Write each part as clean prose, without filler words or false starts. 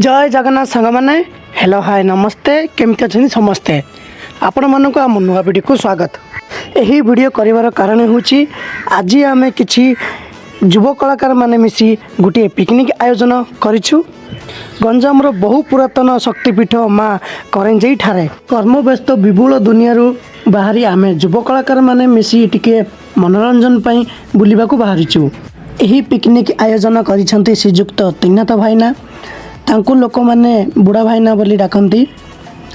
जय जगन्नाथ सांग मैंने हेलो हाय नमस्ते केमती अच्छे समस्ते आपण मानक आम नुआ वीडियो को स्वागत। यही वीडियो कर कारण हूँ आज आम कि युव कलाकार माने मिसी गोटे पिकनिक आयोजन करिछु। गंजाम बहु पुरातन शक्तिपीठ माँ करेंजई ठारे कर्मव्यस्त विपुल दुनिया बाहरी आम युव कलाकार माने मिसी टिके मनोरंजन पाई बुलिबा को बाहरिछु। यही पिकनिक आयोजन करिसेंती श्रीजुक्त त्रिनाथ भाईना तांकु लोक माने बुढ़ा भाईना बोली डाकती।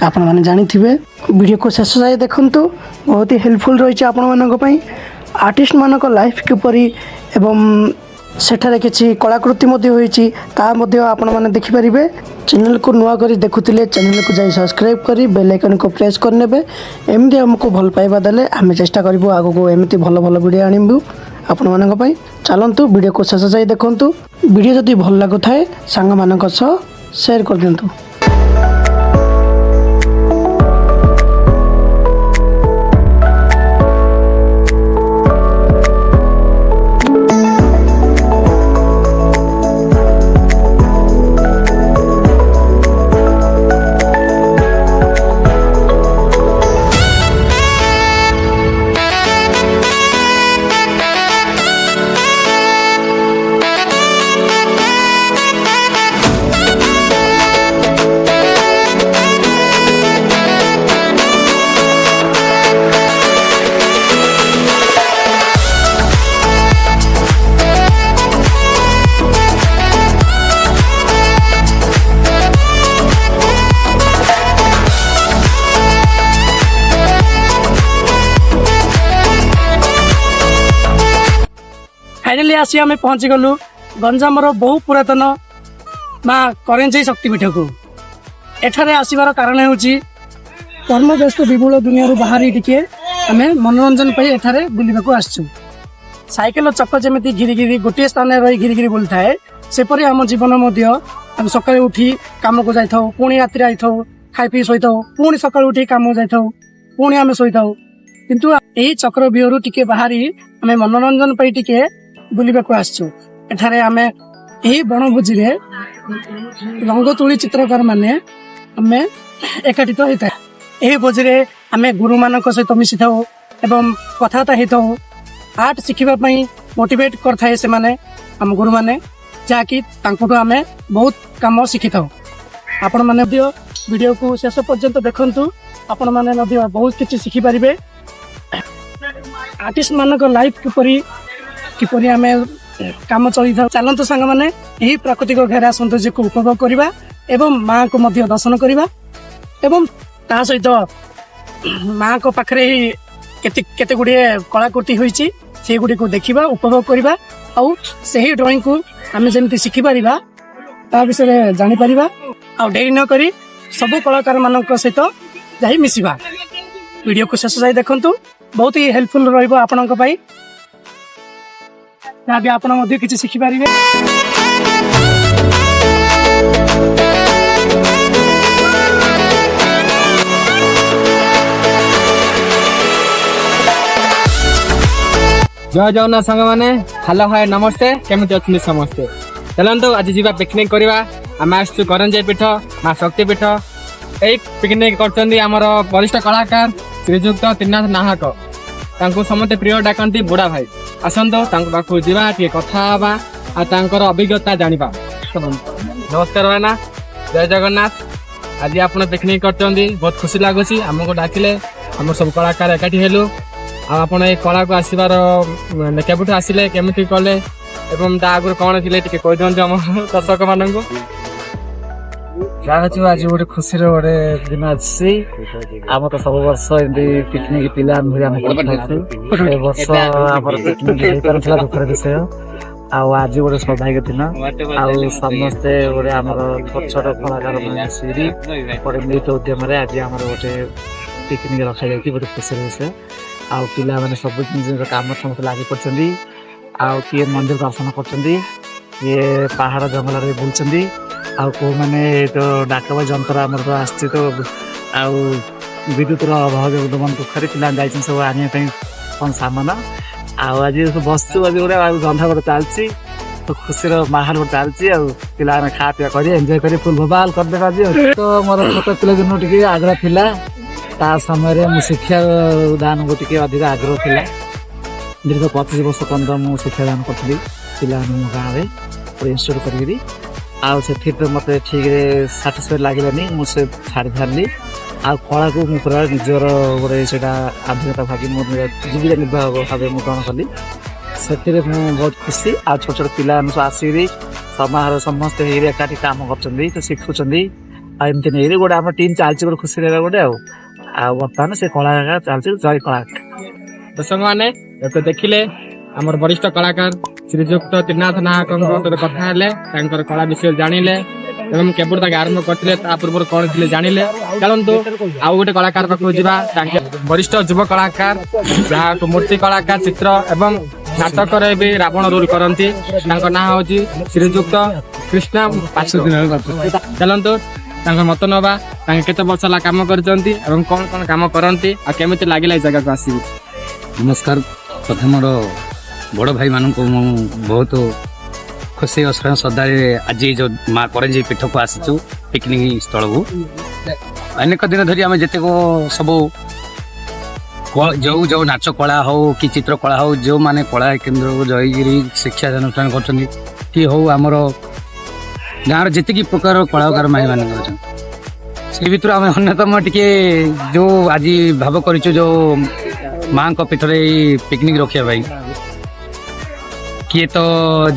आपण माने जानिथिबे वीडियो को शेष जाए देखंतु बहुत ही हेल्पफुल रही आपण मानक पई। आर्टिस्ट मानक लाइफ किपरि एवं सेठारे किछि कलाकृति मध्ये होईछि ता मध्ये आपण माने देखि परिबे। चैनल को नुआ करी देखुतिले चैनल को जाई सब्सक्राइब करी बेल आइकन को प्रेस कर नेबे। एमदी हमको भल पाइबा देले आमे चेष्टा करबो आगो को एमती भल भल वीडियो आनिबु आपण मानक पई। चलंतु वीडियो को शेष जाए देखंतु। वीडियो जदि भल लागु थाए सांग मानक सह शेयर कर दियंतु। फाइनाली आसी आम पहुँची गलु गंजाम बहु पुरातन माँ करेंजई शक्तिपीठ को। एठारे आसबार कारण हूँ कर्मव्यस्त विपुल दुनिया बाहरी टिके आम मनोरंजन पाई एठारे बुलिबाकू आसछु। साइकेल चक जमी घिरी घिरी गोटे स्थान रही घिरी घिरी बुली थाए सेपरी आम जीवन आम सकाळे उठी काम को जाई थाउ पुणी राति आई थाउ खाई पी शोई थाउ पुणी सकाळे उठी काम जाई थाउ पुणी आम शोई थाउ किंतु यही चक्र व्यूहरु टिके बाहरी आम मनोरंजन पाई टिके बुलिबाकू आसछु। एठारे आमे यही बनभोजी रे रंग तुली चित्रकार माने आमे एकाठित होता है। यही भोजी रे आमे गुरु मानक सहित मिसी थाउ एवं कथाबार्ता हेई थाउ आर्ट शिखिबा पई मोटिवेट कर थाए से माने हम गुरु माने जाकि तांकुटो आमे बहुत काम शिखि थाउ। आपण माने वीडियो को शेष पर्यंत देखंतु आपण माने नदियो बहुत किछि शिखि परिबे। आर्टिस्ट मानक लाइफ किपरि आमे काम चली था। चलंतु सांग माने यही प्राकृतिक घेरा सौंदर्य को उपभोग करबा एवं माँ को मध्य दर्शन करबा एवं ता सहित माँ को पाखरे ही केते गुड़िए कलाकृति होईची से गुडी को देखिबा उपभोग करबा आउ सही ड्राइंग को आमे जेमति शिखि परिबा ता विषय जानि परिबा आ डेरी न करी सब कलाकार मानक सहित जाई मिसिबा। वीडियो को शेष जाई देखंतु बहुत ही हेल्पफुल रहइबो आपनक पई जहाँ भी आप किसी शिखिपारे। जय जगन्नाथ सांग मैंने हेलो हाय नमस्ते केमती अच्छे समस्ते। चलते आज जी पिकनिक करवा आम आसु करंजई पीठ माँ शक्तिपीठ। यही पिकनिक करमर वरिष्ठ कलाकार श्रीजुक्त त्रिनाथ नाहक तांको समस्ते प्रिय डाकती बुढ़ा भाई आसतु पाखु जा कथा आ अभिज्ञता जाना। नमस्कार भाईना जय जगन्नाथ। आज आप पिकनिक कर बहुत खुशी लगुच आमको डाकिले आम सब कलाकार एकाठी हेलु आप कला को आसबार केबुठ आसिले केमिति कले एवं ता आगु कौन थे कही दिखाते आम दर्शक मान आज गोटे खुशी गोटे दिन आसी आम तो सब वर्ष पिकनिक पिला वर्ष आम पिकनिक दुखर विषय आज गोटे सौभाग्य दिन आउ समस्ते गोटे आम छोट छोट कलाकार गोटे मिलित उद्यम आज आम गोटे पिकनिक रखा जाए गोटे खुशी विषय आउ पिला मैंने सब जिन कम समस्त लगी पड़े आउ किए मंदिर दर्शन कर पहाड़ जंगल बुलूँ आउ को मैंने तो डाक जंत्र आम तो आसी तो आउ विद्युत अभाव उद्यमन पोखरी पिला सब आने कौन सामान आज बसु आज गोटे रंधा गोटे चलती तो खुशी माहौल चलती पिला खा पीवा कर एंजॉय कर फुल बबाल करदे आज तो मोर छोट पिला दिन टे आग्रह थिला ता समय मु शिक्षा दान को टे अधिक आग्रह थिला दीर्घ 25 वर्ष पर्यंत मु शिक्षा दान करी पिला गाँव में इंस्टॉल करी मत ठीक साटिस्फाइड लगलानी मुझे छाड़ी सारी आ कला को पूरा निजर गोटे से आधुनिकता भागी मोर जीविका निर्वाह भाव मुझे ग्रहण कली से बहुत खुशी आ छोट छोट पिला आसिक समाज समस्त एकाठी काम कर शिखुंट एमती नहीं गोटे आम टीम चलती गोटे खुशी रहा गोटे बर्तमान से कलाकार चलती जय कलाकार दर्शक मैंने देखिले आमर वरिष्ठ कलाकार श्रीजुक्त त्रिनाथ नायक कथा कला विषय जानिले एवं केवल आरंभ करते पूर्व कौन थे जानिले चलतु आउ गोटे कलाकार पाखु जा वरिष्ठ युव कलाकार जहाँ मूर्ति कलाकार चित्र एवं नाटक भी रावण रोल करती ना हूँ श्रीजुक्त कृष्णा चलतु मत नवा केते वर्ष कम कर कौन कौन कम करती केमी लगे जगह को आसबी। नमस्कार प्रथम बड़ भाई मान को बहुत खुशी और श्रद्धा आज जो माँ करंजी पीठ को आसीचु पिकनिक स्थल को अनेक दिन धरी आम जिते सब जो जो नाच कला हो कि चित्र कला हो जो माने कला केन्द्र को जयगिरी शिक्षा अनुष्ठान कर आमर गाँव जी प्रकार कलाकार माई मान से भर आम अन्यतम टे जो आज भाव कर जो माँ को पीठ पिकनिक रखाई किए तो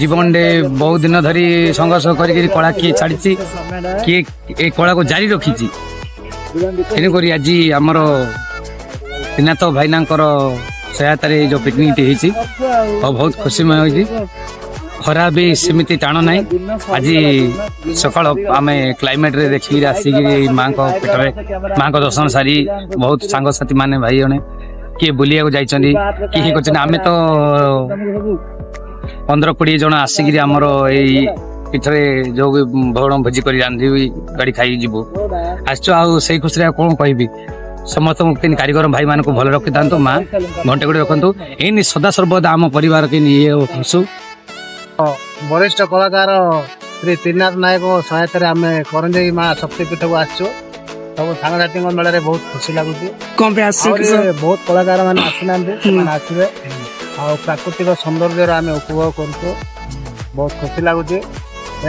जीवन में बहुत दिन धरी संघर्ष कर कला किए छाड़ी किए ए कला को जारी रखी तेणुक आज आमर त्रिनाथ भाईना सहायत जो पिकनिक होती और बहुत खुशीमय हो खरा भी सेमती टाण ना आज सकाल आम क्लाइमेट रे देखिक आसिक माँ को पीठरे माँ को दर्शन सारी बहुत सांगसाथी माने भाई जने किए बुलिया को जाइछन्ती किए कर आम तो 15-20 जन आसिक आमर पीठरे जो भवन भोजी कर रांधि गाड़ी खाई जीवु आस से खुशी कौन कहि समस्त तीन कारीगर भाई मान को भल रखी था माँ घंटे गुड़े रखु ये सदा सर्वदा आम परिवार के लिए खुशु वरिष्ठ कलाकार श्री त्रिनाथ नायक सहायत आम करंजे माँ शक्तिपीठ को आसचु सब सांगसाथी मेल बहुत खुशी लगुच बहुत कलाकार मैंने आसवे आ प्राकृतिक सौंदर्य आम उपभोग कर बहुत खुशी लगुच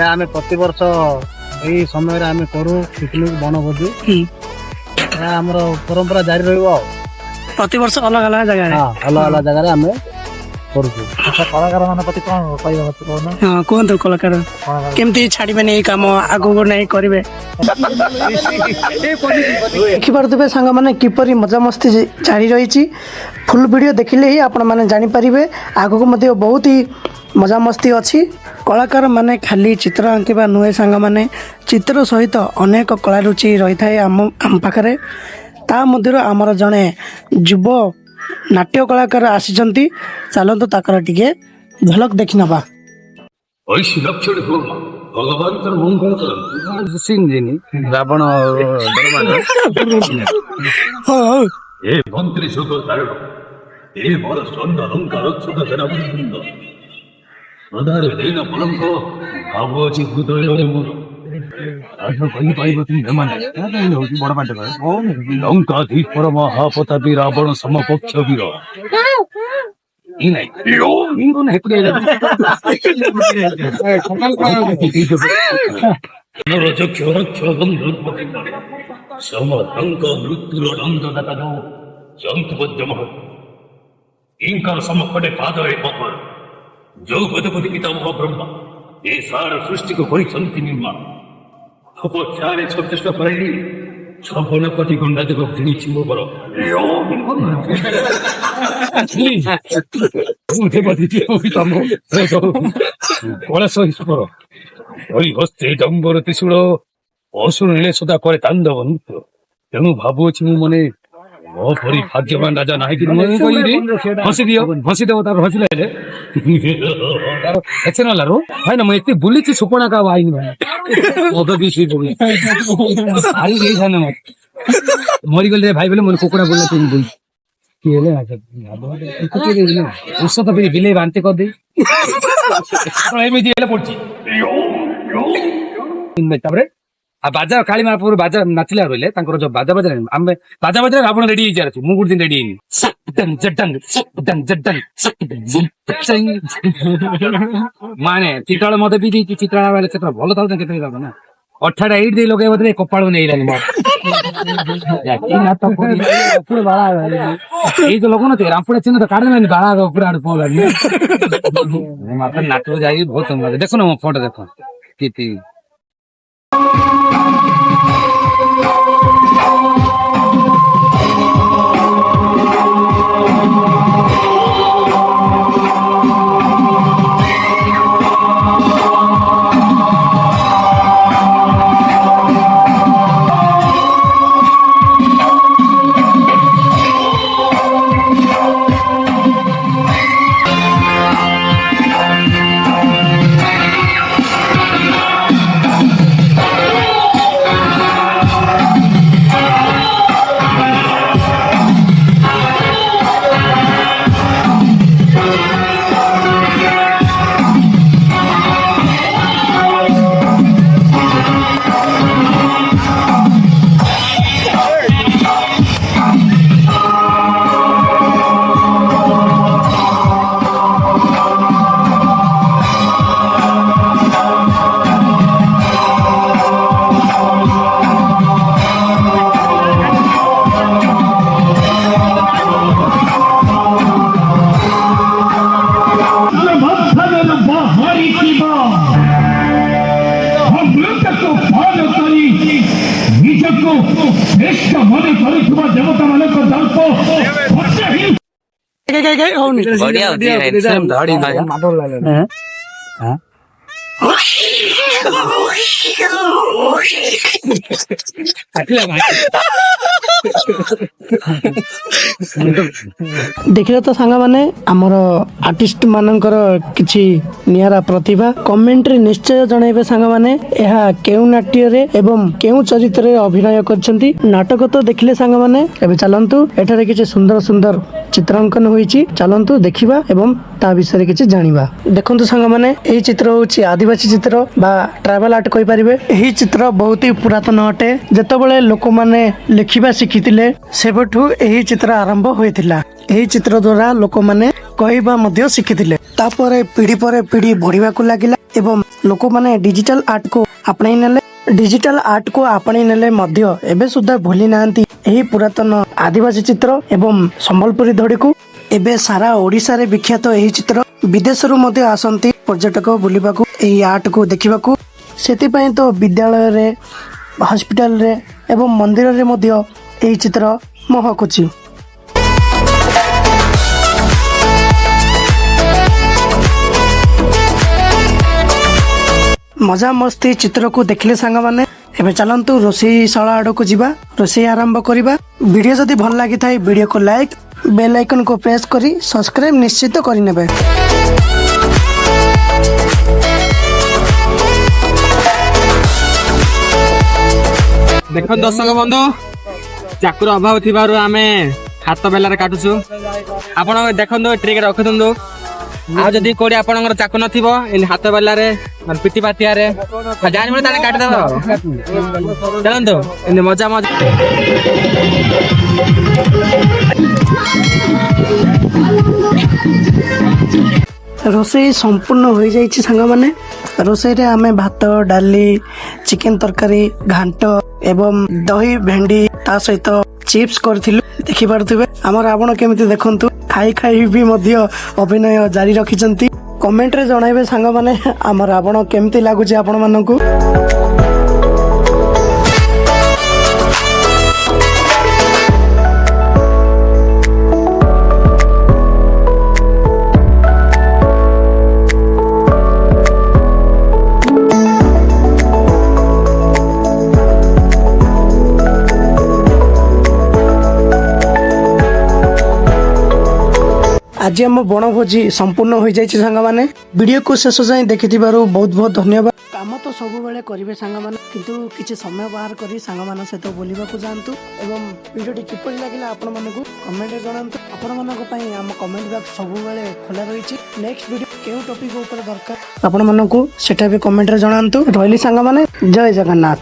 आम प्रति वर्ष यही समय आम करूँ पिकनिक बनभोजी आमर परंपरा जारी रही वर्ष अलग अलग जगह अलग अलग जगह आम कलाकार मान प्रति कौन हाँ कहतु कलाकार केमती छाड़े ये कम आगू नहीं करेंगे देखिपे सांग मैंने किपर मजामस्ती जारी रही फुल वीडियो देखिले ही आपण मैंने जानीपारे आगू बहुत ही मजामस्ती अच्छी कलाकार माने खाली चित्र आंकिबा नुहे सांग मैंने चित्र सहित अनेक कला रुचि रही है आम पाखे ता मध्य आमर जड़े युव नाट्य कलाकार आसी चलतु ताकर टिके झलक देखि नबा रावण लंकाधीश्वर महाप्रतापी रावण समपक्ष वीर समकटे पादरे पकड़ जो गजपति पितामह ब्रह्मा ये सारा सृष्टि को परिचंती निर्माण अपचारे चेष्टा करेंगे छपन कोटी गंडा देव घृणीची मोबर कलश ईश्वर हस्ते डम्बर त्रिशूल असुर सदा करे तांडव नृत्य तेणु भावुची मने मोपरी भाग्यवान राजा ना हसी दियो हसी देव तार हसी लाइले एक्शन वाला रो भाई ना मैं बुली सुपना का भाई मद भी भाई यही था ना मरी गले भाई बोले मन कुकुड़ा बोले तुम बोल कि ଔଷଧ ବିଲେଇ ବାନ୍ତି କରିଦେଇ ଏମିତି ହେଲେ ପଡୁଛି ତାପରେ ଆଉ ବାଜା କାଳୀ ମହାପୁର ବାଜା ନାଚିଲା ରହିଲେ ତାଙ୍କର ଯୋଉ ବାଜା ବାଜା ଆମେ ବାଜା ବାଜା ଆପଣ ରେଡି ହେଇଯାର ଅଛି ମୁଁ ଗୋଟେ ଦିନ ରେଡି ହେଇନି ମାନେ ଚିତ୍ରାଳ ମତେ ବି ଦେଇଛି ଚିତ୍ରାଳ ବେଳେ ସେଟା ଭଲ ଥାଉ କେତେ ନା 18 ଏଇଟ୍ ଦେଇ ଲଗେଇବା ବୋଧେ କପାଳ ନେଇଲାନି ଏଇ ତ ଲଗଉନଥିବେ ରାମପୁରା ଚିହ୍ନ ତ କାଢିଲାନି ବାଳା ପୁରା ଆଡେ ପଳାନି ମତେ ନାଟକ ଯାଇକି ବହୁତ ଦେଖୁନ ମୋ ଫଟୋ ଦେଖ କେତେ ଦେଖିଲେ ତ ସାଙ୍ଗମାନେ ଆମର ଆର୍ଟିଷ୍ଟ ମାନଙ୍କର କିଛି ନିଆରା ପ୍ରତିଭା କମେଣ୍ଟରେ ନିଶ୍ଚୟ ଜଣାଇବେ ସାଙ୍ଗମାନେ ଏହା କେଉଁ ନାଟ୍ୟରେ ଏବଂ କେଉଁ ଚରିତ୍ରରେ ଅଭିନୟ କରିଛନ୍ତି ନାଟକ ତ ଦେଖିଲେ ସାଙ୍ଗମାନେ ଏବେ ଚାଲନ୍ତୁ ଏଠାରେ କିଛି ସୁନ୍ଦର ସୁନ୍ଦର ଚିତ୍ରାଙ୍କନ ହୋଇଛି ଚାଲନ୍ତୁ ଦେଖିବା ଏବଂ ତା ବିଷୟରେ କିଛି ଜାଣିବା ଦେଖନ୍ତୁ ସାଙ୍ଗମାନେ ଏହି ଚିତ୍ର ହେଉଛି ଆଦିବାସୀ ଚିତ୍ର ବା ଟ୍ରାଇବାଲ ଆର୍ଟ କହିପାରିବେ ଏହି ଚିତ୍ର ବହୁତ ହି ପୁରାତନ ଅଟେ ଯେତେବେଳେ ଲୋକମାନେ ଲେଖିବା ଶିଖିଥିଲେ ସେବେଠୁ ଏହି ଚିତ୍ର ଆରମ୍ଭ ହୋଇଥିଲା ଏହି ଚିତ୍ର ଦ୍ୱାରା ଲୋକମାନେ କହିବା ମଧ୍ୟ ଶିଖିଥିଲେ ତାପରେ ପିଢି ପରେ ପିଢି ବଢିବାକୁ ଲାଗିଲା ଏବଂ ଲୋକମାନେ ଡିଜିଟାଲ ଆର୍ଟକୁ ଆପଣେଇ ନେଲେ ଡିଜିଟାଲ ଆର୍ଟକୁ ଆପଣେଇ ନେଲେ ମଧ୍ୟ ଏବେ ସୁଦ୍ଧା ଭୁଲି ନାହାନ୍ତି ଏହି ପୁରାତନ ଆଦିବାସୀ ଚିତ୍ର ଏବଂ ସମ୍ବଲପୁରୀ ଧଡିକୁ ଏବେ ସାରା ଓଡିଶାରେ ବିଖ୍ୟାତ ଏହି ଚିତ୍ର ବିଦେଶରୁ ମଧ୍ୟ ଆସନ୍ତି ପର୍ଯ୍ୟଟକ ବୁଲିବାକୁ ଏହି ଆର୍ଟକୁ ଦେଖିବାକୁ ସେଥିପାଇଁ ତ ବିଦ୍ୟାଳୟରେ ହସ୍ପିଟାଲରେ ଏବଂ ମନ୍ଦିରରେ ମଧ୍ୟ ଏହି ଚିତ୍ର ମହକୁଛି ମଜା ମସ୍ତି ଚିତ୍ରକୁ ଦେଖିଲେ ସାଙ୍ଗମାନେ ଏବେ ଚାଲନ୍ତୁ ରୋଷେଇଶାଳା ଆଡକୁ ଯିବା ରୋଷେଇ ଆରମ୍ଭ କରିବା ଭିଡିଓ ଯଦି ଭଲ ଲାଗିଥାଏ ଭିଡିଓକୁ ଲାଇକ୍ ବେଲ୍ ଆଇକନକୁ ପ୍ରେସ୍ କରି ସବସ୍କ୍ରାଇବ ନିଶ୍ଚିତ କରିନେବେ ଦେଖନ୍ତୁ ଦର୍ଶକ ବନ୍ଧୁ ଚାକୁର ଅଭାବ ଥିବାରୁ ଆମେ ହାତ ବେଲାରେ କାଟୁଛୁ ଆପଣ ଦେଖନ୍ତୁ ଟ୍ରିକ୍ ରଖିଦିଅନ୍ତୁ ଆଉ ଯଦି କୋଉଠି ଆପଣଙ୍କର ଚାକୁ ନଥିବ ଏମିତି ହାତ ବେଲାରେ ପିଟି ପାତିଆରେ ଜାଣିବ ତାହେଲେ କାଟିଦେବ ଚାଲନ୍ତୁ ଏମିତି ମଜା ମଜା ରୋଷେଇ ସମ୍ପୂର୍ଣ୍ଣ ହୋଇଯାଇଛି ସାଙ୍ଗମାନେ ରୋଷେଇରେ ଆମେ ଭାତ ଡାଲି ଚିକେନ ତରକାରୀ ଘାଣ୍ଟ ଏବଂ ଦହି ଭେଣ୍ଡି ତା ସହିତ ଚିପ୍ସ କରିଥିଲୁ ଦେଖିପାରୁଥିବେ ଆମ ରାବଣ କେମିତି ଦେଖନ୍ତୁ ଖାଇ ଖାଇ ବି ମଧ୍ୟ ଅଭିନୟ ଜାରି ରଖିଛନ୍ତି କମେଣ୍ଟରେ ଜଣାଇବେ ସାଙ୍ଗମାନେ ଆମ ରାବଣ କେମିତି ଲାଗୁଛି ଆପଣମାନଙ୍କୁ आज आम बणभोजी संपूर्ण हो जाए सांग मैंने वीडियो को शेष जाए देखि बहुत बहुत धन्यवाद। କାମ ତ ସବୁବେଳେ କରିବେ ସାଙ୍ଗମାନେ, କିନ୍ତୁ କିଛି ସମୟ ବାହାର କରି ସାଙ୍ଗମାନଙ୍କ ସହିତ ବୁଲିବାକୁ ଯାଆନ୍ତୁ। ଏବଂ ଭିଡ଼ିଓଟି କିପରି ଲାଗିଲା ଆପଣମାନଙ୍କୁ କମେଣ୍ଟରେ ଜଣାନ୍ତୁ। ଆପଣମାନଙ୍କ ପାଇଁ ଆମ କମେଣ୍ଟ ବକ୍ସ ସବୁବେଳେ ଖୋଲା ରହିଛି। ନେକ୍ସଟ ଭିଡ଼ିଓ କେଉଁ ଟପିକ୍ ଉପରେ ଦରକାର ଆପଣମାନଙ୍କୁ ସେଟା ବି କମେଣ୍ଟରେ ଜଣାନ୍ତୁ। ରହିଲି ସାଙ୍ଗମାନେ, ଜୟ ଜଗନ୍ନାଥ।